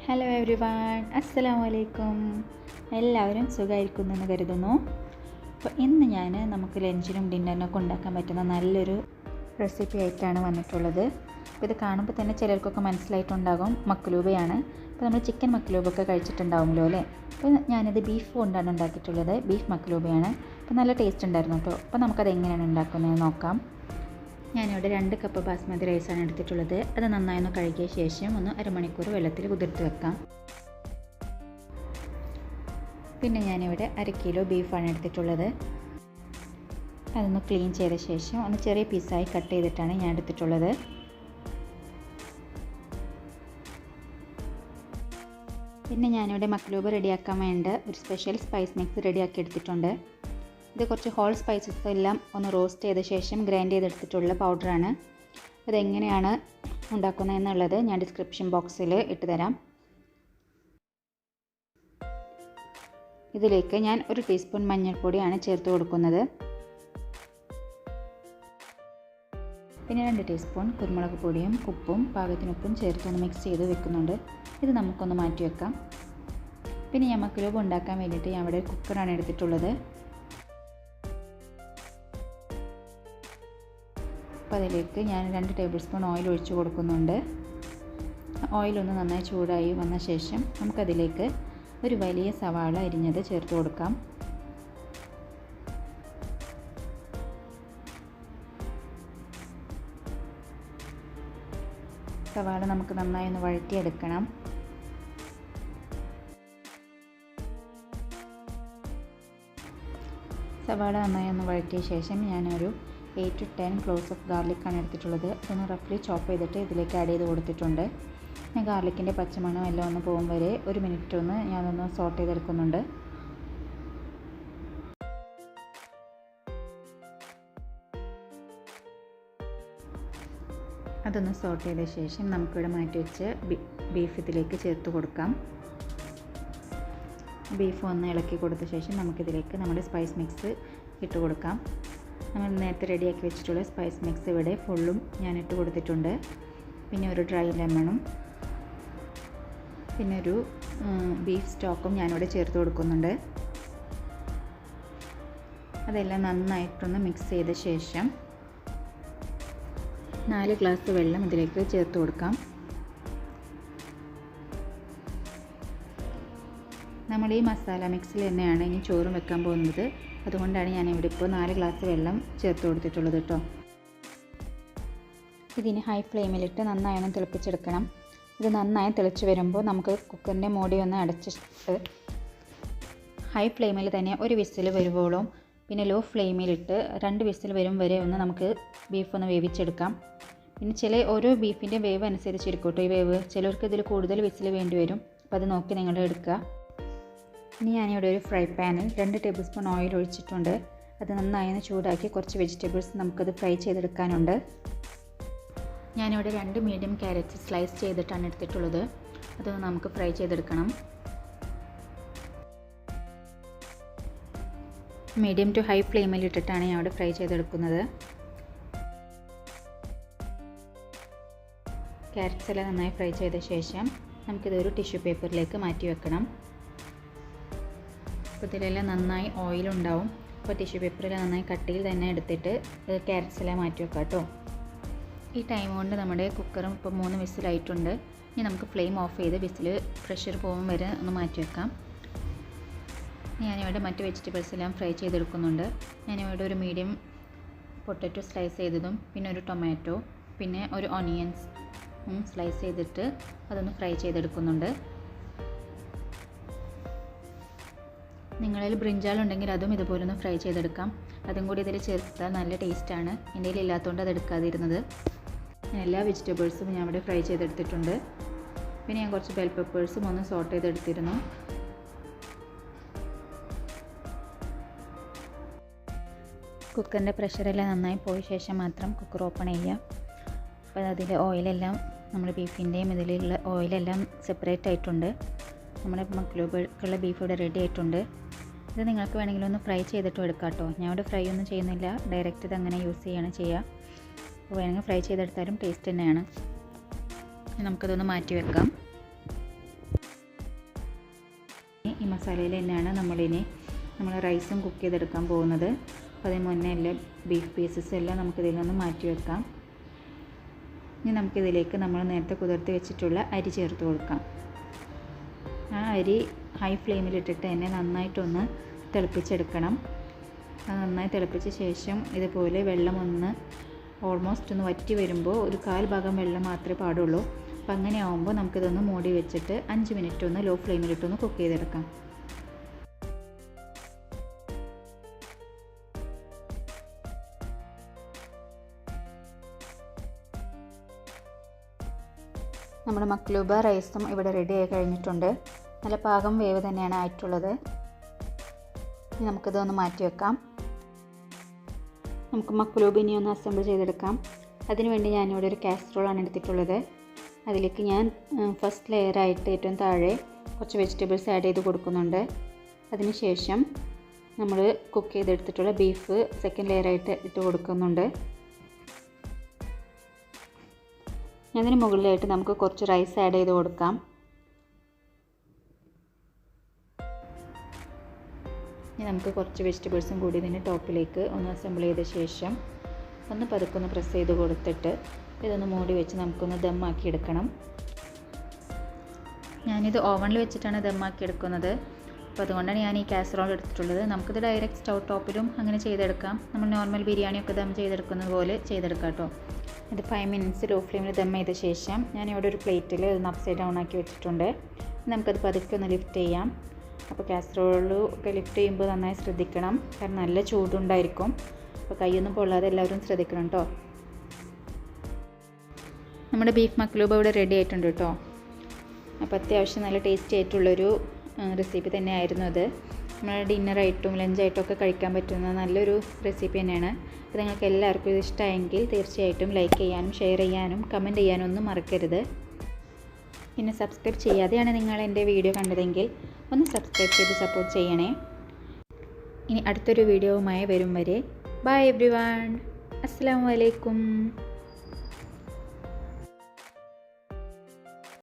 Hello every one, അസ്സലാമു അലൈക്കും. എല്ലാവരും സുഖമായിരിക്കുമെന്ന് കരുതുന്നു. അപ്പോൾ ഇന്ന് നമുക്ക് ലഞ്ചിനും ഡിന്നറിനൊക്കെ ഉണ്ടാക്കാൻ പറ്റുന്ന നല്ലൊരു റെസിപ്പി ആയിട്ടാണ് വന്നിട്ടുള്ളത്. അപ്പോൾ ഇത് കാണുമ്പോൾ തന്നെ ചിലർക്കൊക്കെ മനസ്സിലായിട്ടുണ്ടാകും, മക്ലൂബയാണ്. അപ്പോൾ നമ്മൾ ചിക്കൻ മക്ലൂബൊക്കെ കഴിച്ചിട്ടുണ്ടാവുമല്ലോ അല്ലേ. അപ്പോൾ ഞാനിത് ബീഫ് കൊണ്ടാണ് ഉണ്ടാക്കിയിട്ടുള്ളത്. ബീഫ് മക്ലൂബയാണ്. അപ്പോൾ നല്ല ടേസ്റ്റ് ഉണ്ടായിരുന്നു കേട്ടോ. അപ്പോൾ നമുക്കത് എങ്ങനെയാണ് ഉണ്ടാക്കുന്നത് നോക്കാം. ഞാനിവിടെ 2 കപ്പ് ബാസ്മതി റൈസാണ് എടുത്തിട്ടുള്ളത്. അത് നന്നായി ഒന്ന് കഴുകിയ ശേഷം ഒന്ന് അരമണിക്കൂർ വെള്ളത്തിൽ കുതിർത്ത് വെക്കാം. പിന്നെ ഞാനിവിടെ 1 കിലോ ബീഫാണ് എടുത്തിട്ടുള്ളത്. അതൊന്ന് ക്ലീൻ ചെയ്ത ശേഷം ഒന്ന് ചെറിയ പീസായി കട്ട് ചെയ്തിട്ടാണ് ഞാൻ എടുത്തിട്ടുള്ളത്. പിന്നെ ഞാനിവിടെ മക്ലൂബ റെഡിയാക്കാൻ വേണ്ട ഒരു സ്പെഷ്യൽ സ്പൈസ് മിക്സ് റെഡിയാക്കി എടുത്തിട്ടുണ്ട്. ഇത് കുറച്ച് ഹോൾ സ്പൈസസ് എല്ലാം ഒന്ന് റോസ്റ്റ് ചെയ്ത ശേഷം ഗ്രൈൻഡ് ചെയ്തെടുത്തിട്ടുള്ള പൗഡറാണ്. അതെങ്ങനെയാണ് ഉണ്ടാക്കുന്നത് എന്നുള്ളത് ഞാൻ ഡിസ്ക്രിപ്ഷൻ ബോക്സിൽ ഇട്ട് തരാം. ഇതിലേക്ക് ഞാൻ 1 ടീസ്പൂൺ മഞ്ഞൾപ്പൊടിയാണ് ചേർത്ത് കൊടുക്കുന്നത്. പിന്നെ 2 ടീസ്പൂൺ കുരുമുളക് പൊടിയും ഉപ്പും പാകത്തിനുപ്പും ചേർത്തൊന്ന് മിക്സ് ചെയ്ത് വെക്കുന്നുണ്ട്. ഇത് നമുക്കൊന്ന് മാറ്റി വെക്കാം. പിന്നെ ഞാൻ മക്ലൂബ ഉണ്ടാക്കാൻ വേണ്ടിയിട്ട് ഞാൻ ഇവിടെ കുക്കറാണ് എടുത്തിട്ടുള്ളത്. അപ്പോൾ അതിലേക്ക് ഞാൻ 2 ടേബിൾ സ്പൂൺ ഓയിൽ ഒഴിച്ച് കൊടുക്കുന്നുണ്ട്. ഓയിലൊന്ന് നന്നായി ചൂടായി വന്ന ശേഷം നമുക്കതിലേക്ക് ഒരു വലിയ സവാള അരിഞ്ഞത് ചേർത്ത് കൊടുക്കാം. സവാള നമുക്ക് നന്നായി ഒന്ന് വഴറ്റിയെടുക്കണം. സവാള നന്നായി ഒന്ന് വഴറ്റിയ ശേഷം ഞാനൊരു 8 to 10 ക്ലോവ്സ് ഓഫ് ഗാർലിക്കാണ് എടുത്തിട്ടുള്ളത്. അതൊന്ന് റഫ്ലി ചോപ്പ് ചെയ്തിട്ട് ഇതിലേക്ക് ആഡ് ചെയ്ത് കൊടുത്തിട്ടുണ്ട്. ഞാൻ ഗാർലിക്കിൻ്റെ പച്ചമണം എല്ലാം ഒന്ന് പോകും വരെ 1 മിനിറ്റ് ഒന്ന് ഞാനൊന്ന് സോട്ട് ചെയ്തെടുക്കുന്നുണ്ട്. അതൊന്ന് സോട്ട് ചെയ്ത ശേഷം നമുക്കിവിടെ മാറ്റി വെച്ച് ബീഫ് ഇതിലേക്ക് ചേർത്ത് കൊടുക്കാം. ബീഫ് ഒന്ന് ഇളക്കി കൊടുത്ത ശേഷം നമുക്കിതിലേക്ക് നമ്മുടെ സ്പൈസ് മിക്സ് ഇട്ട് കൊടുക്കാം. നമ്മൾ നേരത്തെ റെഡിയാക്കി വെച്ചിട്ടുള്ള സ്പൈസ് മിക്സ് ഇവിടെ ഫുള്ളും ഞാൻ ഇട്ട് കൊടുത്തിട്ടുണ്ട്. പിന്നെ ഒരു ഡ്രൈ ലെമണും പിന്നെ ഒരു ബീഫ് സ്റ്റോക്കും ഞാനിവിടെ ചേർത്ത് കൊടുക്കുന്നുണ്ട്. അതെല്ലാം നന്നായിട്ടൊന്ന് മിക്സ് ചെയ്ത ശേഷം 4 ഗ്ലാസ് വെള്ളം ഇതിലേക്ക് ചേർത്ത് കൊടുക്കാം. നമ്മൾ ഈ മസാല മിക്സിൽ തന്നെയാണ് ഇനി ചോറും വെക്കാൻ പോകുന്നത്. അതുകൊണ്ടാണ് ഞാനിവിടെ ഇപ്പോൾ 4 ഗ്ലാസ് വെള്ളം ചേർത്ത് കൊടുത്തിട്ടുള്ളത് കേട്ടോ. ഇതിന് ഹൈ ഫ്ലെയിമിലിട്ട് നന്നായി ഒന്ന് തിളപ്പിച്ചെടുക്കണം. ഇത് നന്നായി തിളച്ച് വരുമ്പോൾ നമുക്ക് കുക്കറിൻ്റെ മൂടി ഒന്ന് അടച്ചിട്ട് ഹൈ ഫ്ലെയിമിൽ തന്നെ 1 വിസിൽ വരുമ്പോഴും പിന്നെ ലോ ഫ്ലെയിമിലിട്ട് 2 വിസിൽ വരും വരെ ഒന്ന് നമുക്ക് ബീഫ് ഒന്ന് വേവിച്ചെടുക്കാം. പിന്നെ ഓരോ ബീഫിൻ്റെ വേവ് അനുസരിച്ചിരിക്കും കേട്ടോ ഈ വേവ്. ചിലർക്ക് ഇതിൽ കൂടുതൽ വിസിൽ വേണ്ടി വരും. അപ്പോൾ അത് നോക്കി നിങ്ങൾ എടുക്കുക. ഇനി ഞാനിവിടെ ഒരു ഫ്രൈ പാനിൽ 2 ടേബിൾ സ്പൂൺ ഓയിൽ ഒഴിച്ചിട്ടുണ്ട്. അത് നന്നായി ഒന്ന് ചൂടാക്കി കുറച്ച് വെജിറ്റബിൾസ് നമുക്കത് ഫ്രൈ ചെയ്തെടുക്കാനുണ്ട്. ഞാനിവിടെ 2 മീഡിയം ക്യാരറ്റ് സ്ലൈസ് ചെയ്തിട്ടാണ് എടുത്തിട്ടുള്ളത്. അത് നമുക്ക് ഫ്രൈ ചെയ്തെടുക്കണം. മീഡിയം ടു ഹൈ ഫ്ലെയിമിൽ ഇട്ടിട്ടാണ് ഞാൻ ഇവിടെ ഫ്രൈ ചെയ്തെടുക്കുന്നത്. ക്യാരറ്റ്സ് എല്ലാം നന്നായി ഫ്രൈ ചെയ്ത ശേഷം നമുക്കിതൊരു ടിഷ്യൂ പേപ്പറിലേക്ക് മാറ്റി വെക്കണം. അപ്പോൾ ഇതിലെല്ലാം നന്നായി ഓയിലുണ്ടാവും. അപ്പോൾ ടിഷ്യൂ പേപ്പറിൽ നന്നായി കട്ടിയിൽ തന്നെ എടുത്തിട്ട് ക്യാരറ്റ്സ് എല്ലാം മാറ്റി വെക്കാം കേട്ടോ. ഈ ടൈം കൊണ്ട് നമ്മുടെ കുക്കറും ഇപ്പോൾ 3 വിസിലായിട്ടുണ്ട്. ഇനി നമുക്ക് ഫ്ലെയിം ഓഫ് ചെയ്ത് വിസിൽ പ്രഷർ പോകും വരെ ഒന്ന് മാറ്റി വെക്കാം. ഞാനിവിടെ മറ്റ് വെജിറ്റബിൾസ് എല്ലാം ഫ്രൈ ചെയ്തെടുക്കുന്നുണ്ട്. ഞാനിവിടെ ഒരു മീഡിയം പൊട്ടറ്റോ സ്ലൈസ് ചെയ്തതും പിന്നെ ഒരു ടൊമാറ്റോ പിന്നെ ഒരു ഓണിയൻസ് സ്ലൈസ് ചെയ്തിട്ട് അതൊന്ന് ഫ്രൈ ചെയ്തെടുക്കുന്നുണ്ട്. നിങ്ങളിൽ ബ്രിഞ്ചാൾ ഉണ്ടെങ്കിൽ അതും ഇതുപോലെ ഒന്ന് ഫ്രൈ ചെയ്തെടുക്കാം. അതും കൂടി ഇതിൽ ചേർത്താൽ നല്ല ടേസ്റ്റാണ്. എൻ്റെ കയ്യിൽ ഇല്ലാത്തതുകൊണ്ട് അത് എടുക്കാതിരുന്നത്. എല്ലാ വെജിറ്റബിൾസും ഞാൻ ഇവിടെ ഫ്രൈ ചെയ്തെടുത്തിട്ടുണ്ട്. പിന്നെ ഞാൻ കുറച്ച് ബെൽ പെപ്പേഴ്സും ഒന്ന് സോട്ട് ചെയ്തെടുത്തിരുന്നു. കുക്കറിൻ്റെ പ്രഷറെല്ലാം നന്നായി പോയ ശേഷം മാത്രം കുക്കർ ഓപ്പൺ ചെയ്യുക. അപ്പോൾ അതിലെ ഓയിലെല്ലാം നമ്മുടെ ബീഫിൻ്റെയും ഇതിലുള്ള ഓയിലെല്ലാം സെപ്പറേറ്റ് ആയിട്ടുണ്ട്. നമ്മുടെ മക്ലൂബക്കുള്ള ബീഫ് ഇവിടെ റെഡി ആയിട്ടുണ്ട്. ഇത് നിങ്ങൾക്ക് വേണമെങ്കിൽ ഒന്ന് ഫ്രൈ ചെയ്തിട്ടും എടുക്കാം കേട്ടോ. ഞാൻ ഇവിടെ ഫ്രൈ ഒന്നും ചെയ്യുന്നില്ല, ഡയറക്റ്റ് ഇത് അങ്ങനെ യൂസ് ചെയ്യാണ് ചെയ്യുക. അപ്പോൾ വേണമെങ്കിൽ ഫ്രൈ ചെയ്തെടുത്താലും ടേസ്റ്റ് തന്നെയാണ്. നമുക്കതൊന്ന് മാറ്റി വെക്കാം. മസാലയിൽ തന്നെയാണ് നമ്മൾ റൈസും കുക്ക് ചെയ്തെടുക്കാൻ പോകുന്നത്. അപ്പോൾ അതിന് മുന്നേ എല്ലാം ബീഫ് പീസസ് എല്ലാം നമുക്കിതിൽ നിന്ന് മാറ്റി വെക്കാം. ഇനി നമുക്കിതിലേക്ക് നമ്മൾ നേരത്തെ കുതിർത്തി വെച്ചിട്ടുള്ള അരി ചേർത്ത് കൊടുക്കാം. ആ അരി ഹൈ ഫ്ലെയിമിലിട്ടിട്ട് തന്നെ നന്നായിട്ടൊന്ന് തിളപ്പിച്ചെടുക്കണം. അത് നന്നായി തിളപ്പിച്ച ശേഷം ഇതുപോലെ വെള്ളം ഓൾമോസ്റ്റ് ഒന്ന് വറ്റി വരുമ്പോൾ ഒരു 1/4 ഭാഗം വെള്ളം മാത്രമേ പാടുള്ളൂ. അപ്പോൾ അങ്ങനെ ആകുമ്പോൾ നമുക്കിതൊന്ന് മൂടി വെച്ചിട്ട് 5 മിനിറ്റ് ഒന്ന് ലോ ഫ്ലെയിമിലിട്ടൊന്ന് കുക്ക് ചെയ്തെടുക്കാം. നമ്മുടെ മക്ലൂബ റൈസും ഇവിടെ റെഡി ആയി കഴിഞ്ഞിട്ടുണ്ട്. നല്ല പാകം വേവ് തന്നെയാണ് ആയിട്ടുള്ളത്. ഇനി നമുക്കിതൊന്ന് മാറ്റി വെക്കാം. നമുക്ക് മക്ലൂബ ഇനി ഒന്ന് അസംബിൾ ചെയ്തെടുക്കാം. അതിനുവേണ്ടി ഞാനിവിടെ ഒരു കാസറോളാണ് എടുത്തിട്ടുള്ളത്. അതിലേക്ക് ഞാൻ ഫസ്റ്റ് ലെയറായിട്ട് ഏറ്റവും താഴെ കുറച്ച് വെജിറ്റബിൾസ് ആഡ് ചെയ്ത് കൊടുക്കുന്നുണ്ട്. അതിനുശേഷം നമ്മൾ കുക്ക് ചെയ്തെടുത്തിട്ടുള്ള ബീഫ് സെക്കൻഡ് ലെയറായിട്ട് ഇട്ട് കൊടുക്കുന്നുണ്ട്. അതിന് മുകളിലായിട്ട് നമുക്ക് കുറച്ച് റൈസ് ആഡ് ചെയ്ത് കൊടുക്കാം. ഇനി നമുക്ക് കുറച്ച് വെജിറ്റബിൾസും കൂടി ഇതിൻ്റെ ടോപ്പിലേക്ക് ഒന്ന് അസംബിൾ ചെയ്ത ശേഷം ഒന്ന് പതുക്കെ പ്രസ് ചെയ്ത് കൊടുത്തിട്ട് ഇതൊന്ന് മൂടി വെച്ച് നമുക്കൊന്ന് ദമ്മാക്കി എടുക്കണം. ഞാനിത് ഓവനിൽ വെച്ചിട്ടാണ് ദമ്മാക്കി എടുക്കുന്നത്. അപ്പോൾ അതുകൊണ്ടാണ് ഞാൻ ഈ കാസറോൾ എടുത്തിട്ടുള്ളത്. നമുക്കിത് ഡയറക്റ്റ് സ്റ്റൗ ടോപ്പിലും അങ്ങനെ ചെയ്തെടുക്കാം. നമ്മൾ നോർമൽ ബിരിയാണിയൊക്കെ ദം ചെയ്തെടുക്കുന്നത് പോലെ ചെയ്തെടുക്കാം കേട്ടോ. ഇത് 5 മിനിറ്റ്സ് ലോ ഫ്ലെയിമിൽ ദം ചെയ്ത ശേഷം ഞാനിവിടെ ഒരു പ്ലേറ്റിൽ ഒന്ന് അപ്സൈഡ് ഡൗൺ ആക്കി വെച്ചിട്ടുണ്ട്. നമുക്കത് പതുക്കെ ഒന്ന് ലിഫ്റ്റ് ചെയ്യാം. അപ്പോൾ കാസറോളൊക്കെ ലിഫ്റ്റ് ചെയ്യുമ്പോൾ നന്നായി ശ്രദ്ധിക്കണം, കാരണം നല്ല ചൂടുണ്ടായിരിക്കും. അപ്പോൾ കൈയൊന്നും പൊള്ളാതെ എല്ലാവരും ശ്രദ്ധിക്കണം കേട്ടോ. നമ്മുടെ ബീഫ് മക്ലൂബ ഇവിടെ റെഡി ആയിട്ടുണ്ട് കേട്ടോ. അപ്പോൾ അത്യാവശ്യം നല്ല ടേസ്റ്റി ആയിട്ടുള്ളൊരു റെസിപ്പി തന്നെയായിരുന്നു അത്. നമ്മൾ ഡിന്നറായിട്ടും ലഞ്ചായിട്ടും ഒക്കെ കഴിക്കാൻ പറ്റുന്ന നല്ലൊരു റെസിപ്പി തന്നെയാണ്. അപ്പോൾ നിങ്ങൾക്ക് എല്ലാവർക്കും ഇത് ഇഷ്ടമായെങ്കിൽ തീർച്ചയായിട്ടും ലൈക്ക് ചെയ്യാനും ഷെയർ ചെയ്യാനും കമൻറ്റ് ചെയ്യാനും ഒന്നും മറക്കരുത്. പിന്നെ സബ്സ്ക്രൈബ് ചെയ്യാതെയാണ് നിങ്ങൾ എൻ്റെ വീഡിയോ കണ്ടതെങ്കിൽ ഒന്ന് സബ്സ്ക്രൈബ് ചെയ്ത് സപ്പോർട്ട് ചെയ്യണേ. ഇനി അടുത്തൊരു വീഡിയോവുമായി വരും വരെ ബൈ എവ്രിവൺ. അസ്സലാമു അലൈക്കും.